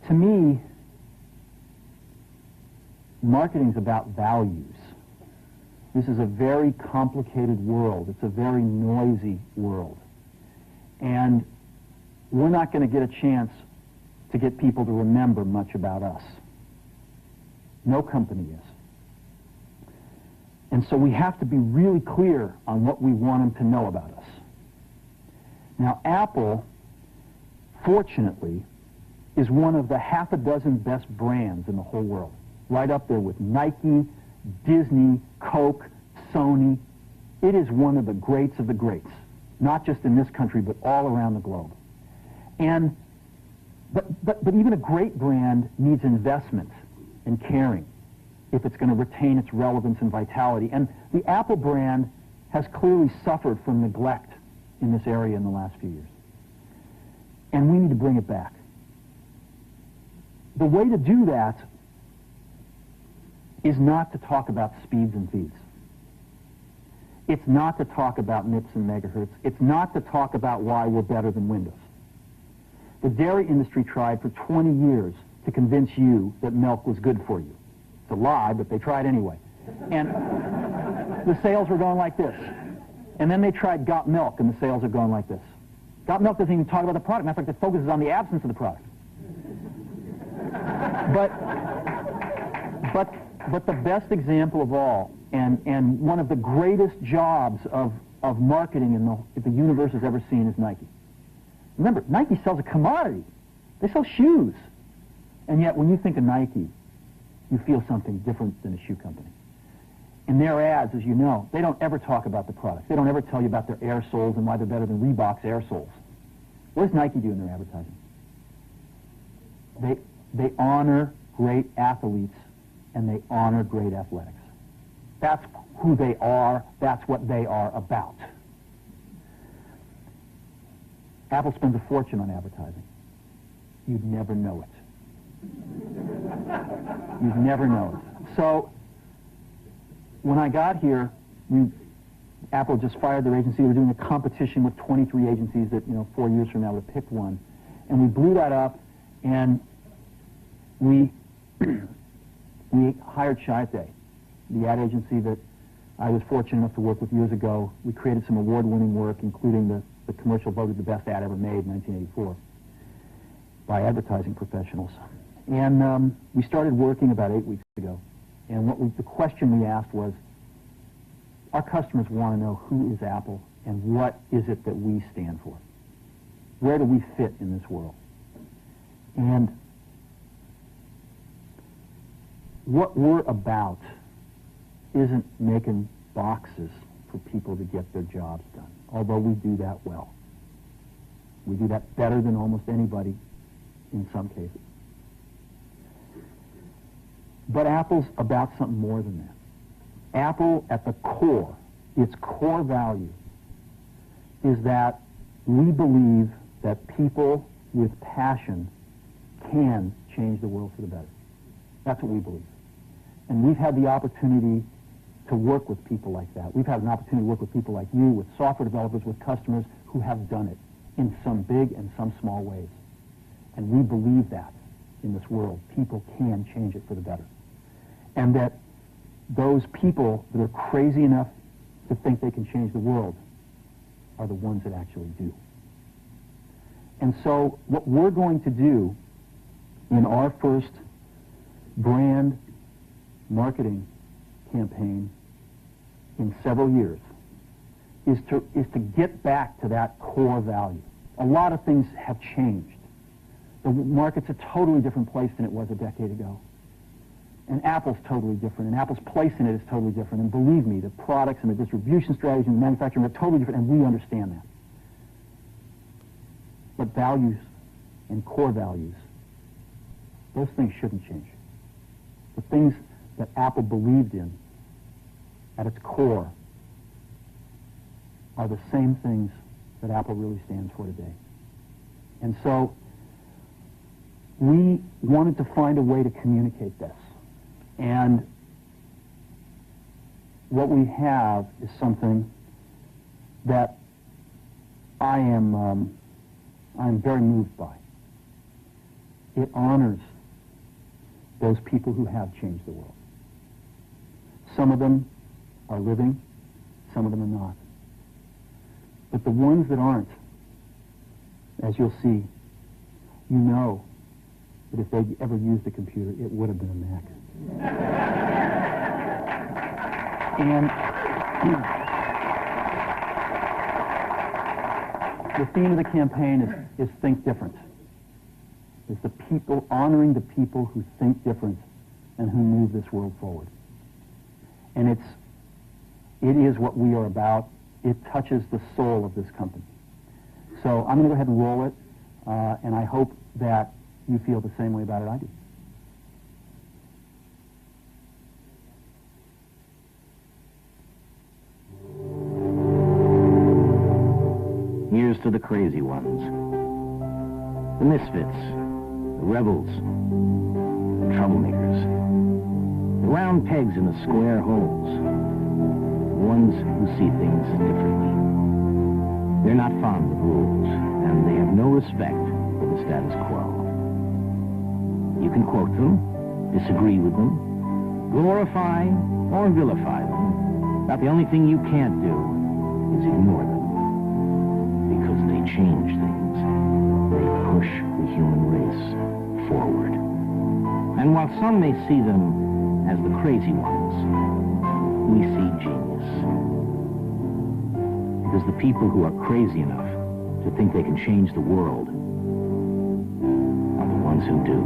To me, marketing's about values. This is a very complicated world. It's a very noisy world. And we're not going to get a chance to get people to remember much about us. No company is. And so we have to be really clear on what we want them to know about us. Now, Apple, fortunately, is one of the half a dozen best brands in the whole world. Right up there with Nike, Disney, Coke, Sony. It is one of the greats of the greats, not just in this country, but all around the globe. And but even a great brand needs investment and caring if it's going to retain its relevance and vitality. And the Apple brand has clearly suffered from neglect in this area in the last few years. And we need to bring it back. The way to do that is not to talk about speeds and feeds. It's not to talk about MIPS and megahertz. It's not to talk about why we're better than Windows. The dairy industry tried for 20 years to convince you that milk was good for you. It's a lie, but they tried anyway. And the sales were going like this. And then they tried Got Milk, and the sales are going like this. Got Milk doesn't even talk about the product. Matter of fact, it focuses on the absence of the product. But the best example of all, and one of the greatest jobs of marketing the universe has ever seen is Nike. Remember, Nike sells a commodity. They sell shoes. And yet, when you think of Nike, you feel something different than a shoe company. In their ads, as you know, they don't ever talk about the product. They don't ever tell you about their air soles and why they're better than Reebok's air soles. What does Nike do in their advertising? They honor great athletes and they honor great athletics. That's who they are. That's what they are about. Apple spends a fortune on advertising. You'd never know it. You'd never know it. So, when I got here, Apple just fired their agency. We were doing a competition with 23 agencies that, 4 years from now would have picked one. And we blew that up, and we hired Chiat/Day, the ad agency that I was fortunate enough to work with years ago. We created some award-winning work, including the commercial voted the best ad ever made in 1984 by advertising professionals. And we started working about 8 weeks ago. And the question we asked was, our customers want to know who is Apple and what is it that we stand for? Where do we fit in this world? And what we're about isn't making boxes for people to get their jobs done, although we do that well. We do that better than almost anybody in some cases. But Apple's about something more than that. Apple, at the core, its core value, is that we believe that people with passion can change the world for the better. That's what we believe. And we've had the opportunity to work with people like that. We've had an opportunity to work with people like you, with software developers, with customers who have done it in some big and some small ways. And we believe that in this world, people can change it for the better. And that those people that are crazy enough to think they can change the world are the ones that actually do. And so what we're going to do in our first brand marketing campaign in several years is to get back to that core value. A lot of things have changed. The market's a totally different place than it was a decade ago. And Apple's totally different, and Apple's place in it is totally different. And believe me, the products and the distribution strategy and the manufacturing are totally different, and we understand that. But values and core values, those things shouldn't change. The things that Apple believed in at its core are the same things that Apple really stands for today. And so we wanted to find a way to communicate this. And what we have is something that I'm very moved by. it honors those people who have changed the world. Some of them are living, some of them are not. But the ones that aren't, as you'll see, you know that if they ever used a computer, it would have been a Mac. And the theme of the campaign is Think Different. It's the people, honoring the people who think different and who move this world forward. And it is what we are about. It touches the soul of this company. So I'm going to go ahead and roll it, and I hope that you feel the same way about it I do. Here's to the crazy ones, the misfits, the rebels, the troublemakers, the round pegs in the square holes, the ones who see things differently. They're not fond of rules, and they have no respect for the status quo. You can quote them, disagree with them, glorify or vilify them, but the only thing you can't do is ignore them. Because they change things. They push the human race forward. And while some may see them as the crazy ones, we see genius. Because the people who are crazy enough to think they can change the world are the ones who do.